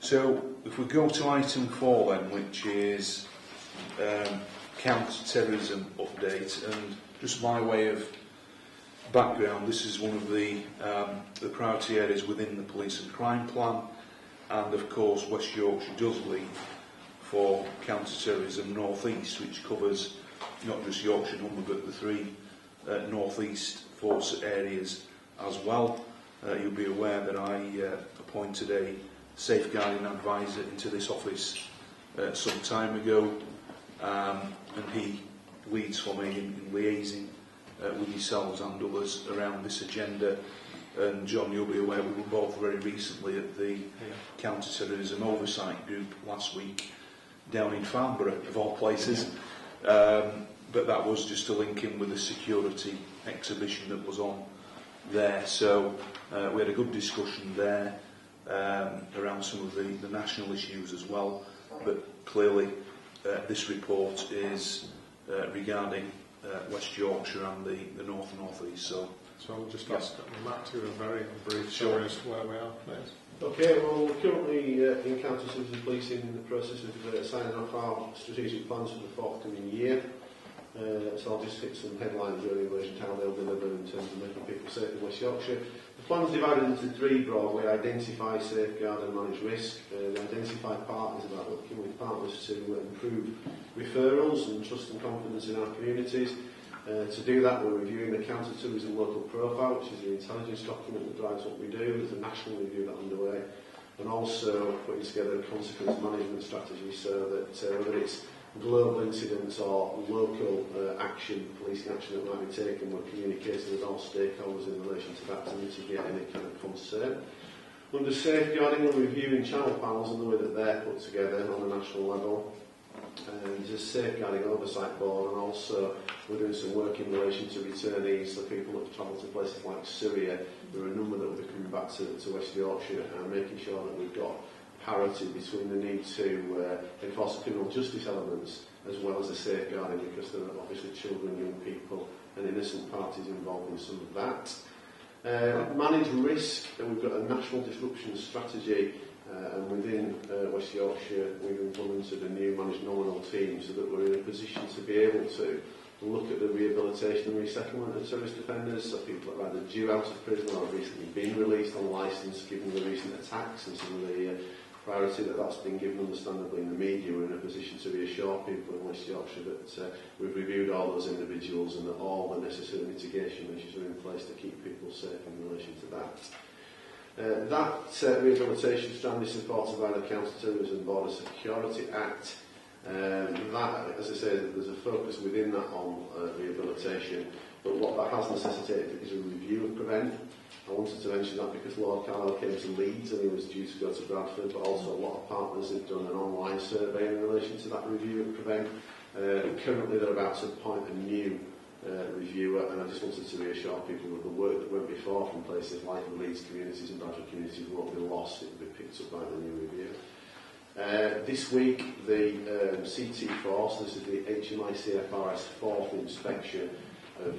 So, if we go to item 4 then, which is counter-terrorism update, and just by way of background, this is one of the priority areas within the police and crime plan, and of course West Yorkshire does lead for counter-terrorism North East, which covers not just Yorkshire and Humber but the 3 North East force areas as well. You'll be aware that I appointed a safeguarding advisor into this office some time ago, and he leads for me in liaising with yourselves and others around this agenda. And John, you'll be aware we were both very recently at the counter-terrorism oversight group last week down in Farnborough, of all places. But that was just to link in with the security exhibition that was on there. So we had a good discussion there around some of the national issues as well. But clearly this report is regarding West Yorkshire and the North and North East. So I'll just ask Matt to a very brief summary as to where we are, please. Okay, well, we're currently in counter-terrorism policing in the process of signing off our strategic plans for the forthcoming year. So I'll just hit some headlines really in relation to how they'll deliver in terms of making people safe in West Yorkshire. The plan's divided into 3 broadly: identify, safeguard and manage risk. The identify part is about working with partners to improve referrals and trust and confidence in our communities. To do that, we're reviewing the counter-terrorism local profile, which is the intelligence document that drives what we do. There's a national review that underway, and also putting together a consequence management strategy so that whether it's global incidents or local action, policing action that might be taken, we're communicating with all stakeholders in relation to that to mitigate any kind of concern. Under safeguarding, we're reviewing channel panels and the way that they're put together on a national level. There's a safeguarding oversight board, and also we're doing some work in relation to returnees, the people that have travelled to places like Syria. There are a number that will be coming back to West Yorkshire, and making sure that we've got parity between the need to enforce the criminal justice elements as well as the safeguarding, because there are obviously children, young people and innocent parties involved in some of that. Manage risk, and we've got a national disruption strategy, and within West Yorkshire we've implemented a new managed nominal team so that we're in a position to be able to look at the rehabilitation and resettlement of terrorist offenders, so people that are either due out of prison or have recently been released on licence given the recent attacks and some of the priority that's been given understandably in the media. We're in a position to reassure people in West Yorkshire that we've reviewed all those individuals and that all the necessary mitigation measures are in place to keep people safe in relation to that. That rehabilitation strand is supported by the Counter-Terrorism Border Security Act. That, as I say, there's a focus within that on rehabilitation, but what that has necessitated is a review of Prevent. I wanted to mention that because Lord Carlisle came to Leeds and he was due to go to Bradford, but also a lot of partners have done an online survey in relation to that review of Prevent. Currently they're about to appoint a new reviewer, and I just wanted to reassure people that the work that went before from places like the Leeds communities and Bradford communities won't be lost, it will be picked up by the new review. This week the CT Force, this is the HMICFRS 4th inspection of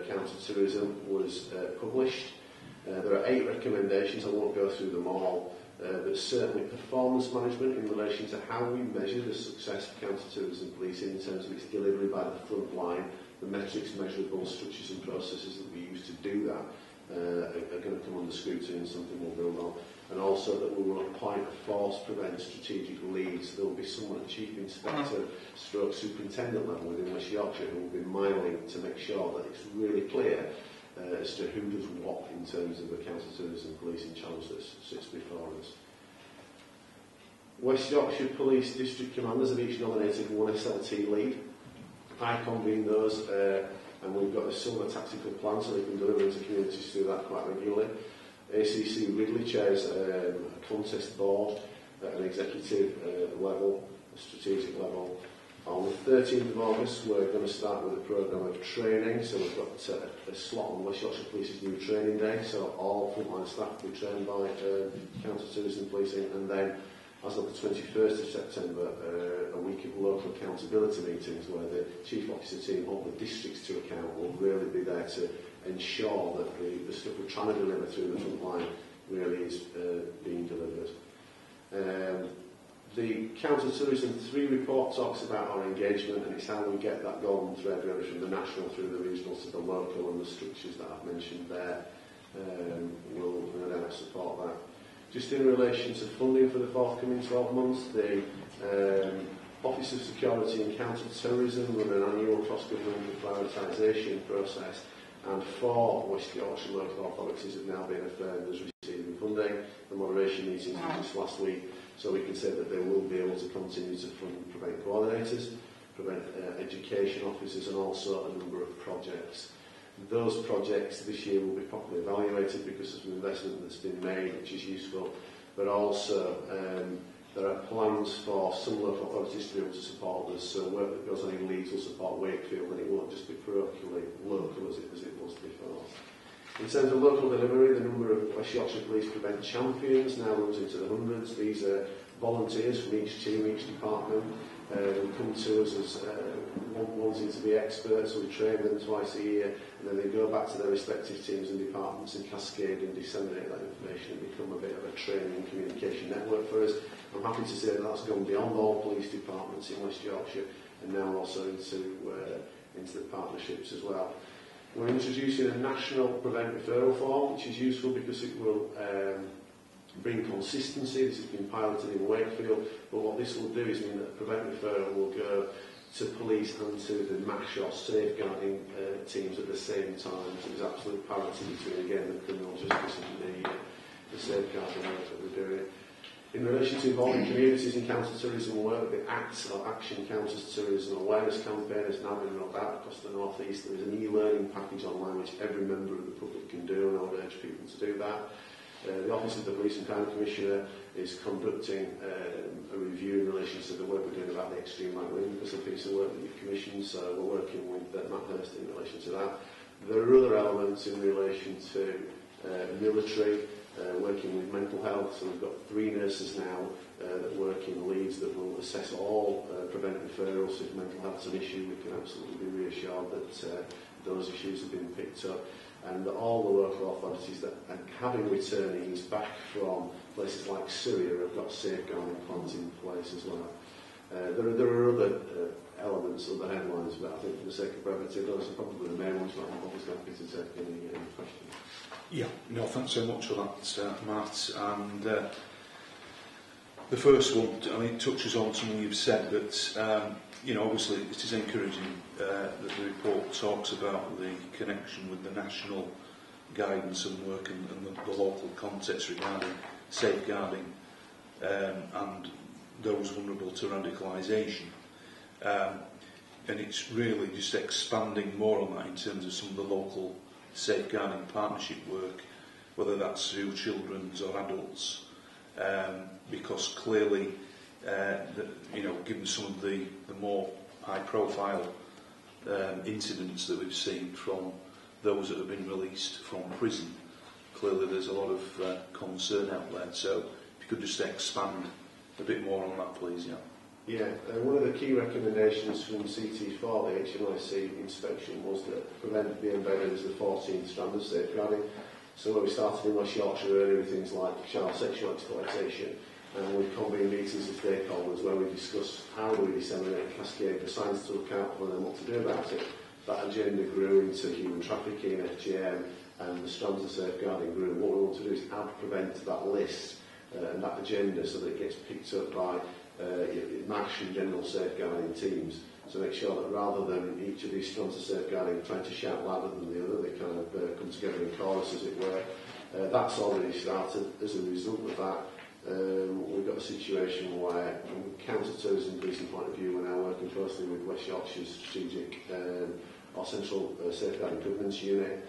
counter-terrorism, was published. There are 8 recommendations, I won't go through them all, but certainly performance management in relation to how we measure the success of counter-terrorism policing in terms of its delivery by the front line. The metrics, measurable structures and processes that we use to do that are going to come under scrutiny and something we'll build on. And also that we will appoint a force Prevent strategic lead, so there will be someone at Chief Inspector stroke superintendent level within West Yorkshire who will be miling to make sure that it's really clear as to who does what in terms of the counter-terrorism policing challenge that sits before us. West Yorkshire Police District Commanders have each nominated one SLT lead. I convene those, and we've got a silver tactical plan so we can deliver into communities through that quite regularly. ACC Ridley chairs a contest board at an executive level, a strategic level. On the 13th of August, we're going to start with a programme of training. So we've got a slot on West Yorkshire Police's new training day. So all frontline staff will be trained by counter-terrorism policing. And then, as of the 21st of September, a week of local accountability meetings where the Chief Officer team hold the districts to account will really be there to ensure that the stuff we're trying to deliver through the front line really is being delivered. The counter-terrorism 3 report talks about our engagement, and it's how we get that golden thread really from the national through the regional to the local, and the structures that I've mentioned there will no doubt support that. Just in relation to funding for the forthcoming 12 months, the Office of Security and Counter-Terrorism run an annual cross-governmental prioritisation process, and 4 West Yorkshire local authorities have now been affirmed as receiving funding. The moderation meeting was just last week, so we can say that they will be able to continue to fund prevent coordinators, prevent education officers, and also a number of projects. Those projects this year will be properly evaluated because of some investment that's been made, which is useful, but also there are plans for some local authorities to be able to support us, so work that goes on in Leeds will support Wakefield, and it won't just be parochially local as it was before. In terms of local delivery, the number of West Yorkshire Police Prevent Champions now runs into the hundreds. These are volunteers from each team, each department, who come to us as wanting to be experts. We train them twice a year, and then they go back to their respective teams and departments and cascade and disseminate that information and become a bit of a training and communication network for us. I'm happy to say that that's gone beyond all police departments in West Yorkshire and now also into the partnerships as well. We're introducing a national prevent referral form, which is useful because it will bring consistency. This has been piloted in Wakefield, but what this will do is mean that the prevent referral will go to police and to the MASH or safeguarding teams at the same time. So there's absolute parity between, again, the criminal justice and the safeguarding work that we're doing. In relation to involving communities in counter-terrorism work, the ACTS, or Action Counter-Terrorism Awareness Campaign, has now been rolled out across the North East. There is an e-learning package online which every member of the public can do, and I would urge people to do that. The Office of the Police and Crime Commissioner is conducting a review in relation to the work we're doing about the extreme right-wing. There's a piece of work that you've commissioned, so we're working with Matt Hurst in relation to that. There are other elements in relation to military, working with mental health, so we've got 3 nurses now that work in Leeds that will assess all prevent referrals. If mental health's an issue, we can absolutely be reassured that those issues have been picked up, and that all the local authorities that are having returnees back from places like Syria have got safeguarding plans in place as well. There are other elements, other headlines, but I think for the sake of brevity, those are probably the main ones, but I'm always happy to take any questions. Yeah, no, thanks so much for that, Matt. And the first one, I mean, touches on something you've said, that obviously it is encouraging that the report talks about the connection with the national guidance and work and the local context regarding safeguarding and those vulnerable to radicalisation. And it's really just expanding more on that in terms of some of the local safeguarding partnership work, whether that's through children's or adults, because clearly, given some of the more high-profile incidents that we've seen from those that have been released from prison, clearly there's a lot of concern out there. So if you could just expand a bit more on that, please. Yeah, one of the key recommendations from CT4, the HMIC inspection, was that prevent be embedded as the 14th strand of safeguarding. So where we started in West Yorkshire earlier with things like child sexual exploitation, and we've convened meetings with stakeholders where we discuss how do we disseminate and cascade the science to account for and what to do about it. That agenda grew into human trafficking, FGM, and the strands of safeguarding grew. And what we want to do is add prevent to that list and that agenda so that it gets picked up by MASH and general safeguarding teams, to make sure that rather than each of these strands of safeguarding trying to shout louder than the other, they kind of come together in chorus, as it were. That's already started. As a result of that, we've got a situation where, from a counter-terrorism policing point of view, we're now working closely with West Yorkshire's strategic, our central safeguarding governance unit,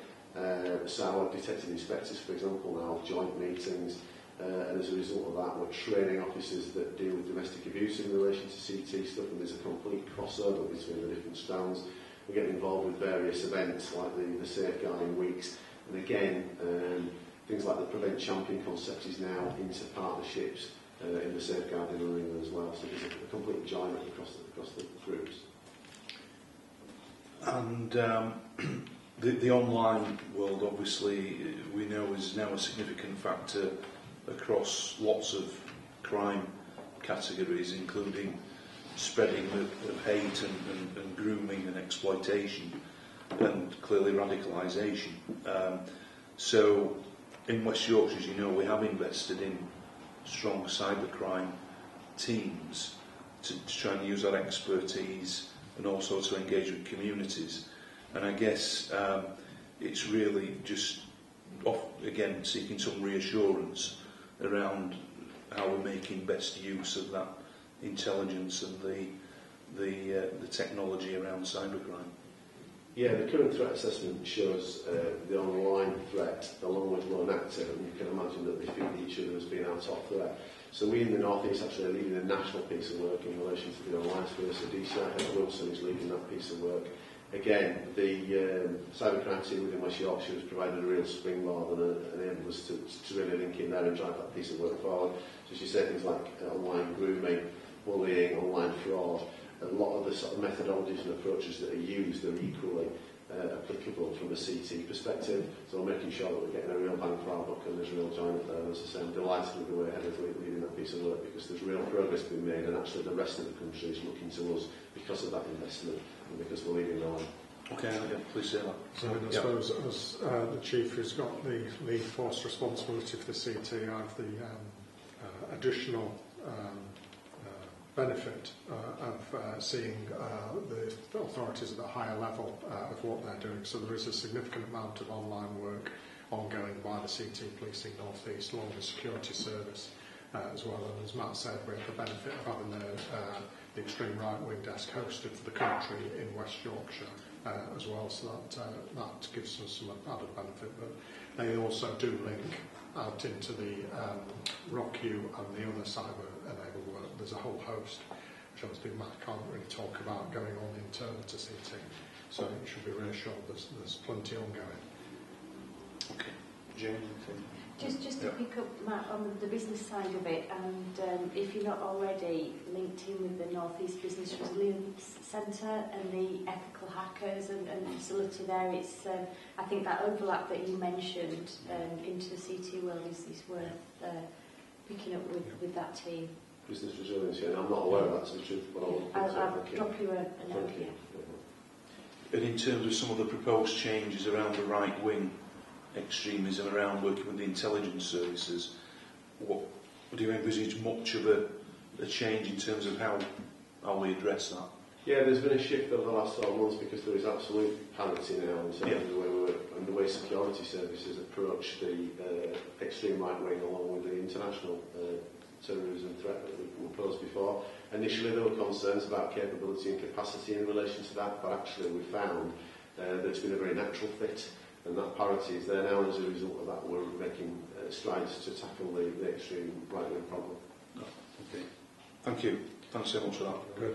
SAWA detective inspectors, for example, now have joint meetings. And as a result of that, we're training officers that deal with domestic abuse in relation to CT stuff, and there's a complete crossover between the different strands. We're getting involved with various events like the safeguarding weeks, and again, things like the Prevent Champion concept is now into partnerships in the safeguarding arena as well. So there's a complete join up across the groups. And the online world, obviously, we know is now a significant factor across lots of crime categories, including spreading of hate and grooming and exploitation, and clearly radicalisation. So in West Yorkshire, as you know, we have invested in strong cybercrime teams to try and use our expertise and also to engage with communities. And I guess it's really just, again, seeking some reassurance around how we're making best use of that intelligence and the technology around cybercrime. Yeah, the current threat assessment shows the online threat along with lone actor, and you can imagine that they feed each other as being our top threat. So we in the North East actually are leading a national piece of work in relation to the online space. So DCI Head Wilson is leading that piece of work. Again, the cybercrime team within West Yorkshire has provided a real springboard and enabled us to really link in there and drive that piece of work forward. So as you say, things like online grooming, bullying, online fraud, a lot of the sort of methodologies and approaches that are used are equally applicable from a CT perspective. So we're making sure that we're getting a real bang for our buck and there's a real join up there. And as I say, I'm delighted with the way Head is leading that piece of work because there's real progress being made and actually the rest of the country is looking to us because of that investment and because we're leading the line. Okay, please say that. So I suppose as the Chief who's got the lead force responsibility for the CT, I have the additional benefit of seeing the authorities at a higher level of what they're doing. So there is a significant amount of online work ongoing by the CT Policing North East, along with the security service as well. And as Matt said, we have the benefit of having the extreme right-wing desk hosted for the country in West Yorkshire as well. So that gives us some added benefit. But they also do link out into the ROCU and the other cyber-enabled work. There's a whole host, which obviously Matt can't really talk about, going on internal to CT. So you should be reassured there's plenty ongoing. Okay. Jane, Just to pick up, Matt, on the business side of it, and if you're not already linked in with the North East Business Resilience Centre and the ethical hackers and facility there, it's I think that overlap that you mentioned into the CT world is worth picking up with that team. Business resilience, yeah, I'm not aware of that, to the truth, but I'll drop you a note. Thank you. and in terms of some of the proposed changes around the right-wing extremism, around working with the intelligence services, what do you envisage much of a change in terms of how we address that? Yeah, there's been a shift over the last 12 months because there is absolute parity now in terms of the way we work and the way security services approach the extreme right wing along with the international terrorism threat that we posed before. Initially there were concerns about capability and capacity in relation to that, but actually we found that it's been a very natural fit. And that parity is there now, and as a result of that, we're making strides to tackle the extreme right-wing problem. Okay. Thank you. Thanks so much for that. Good.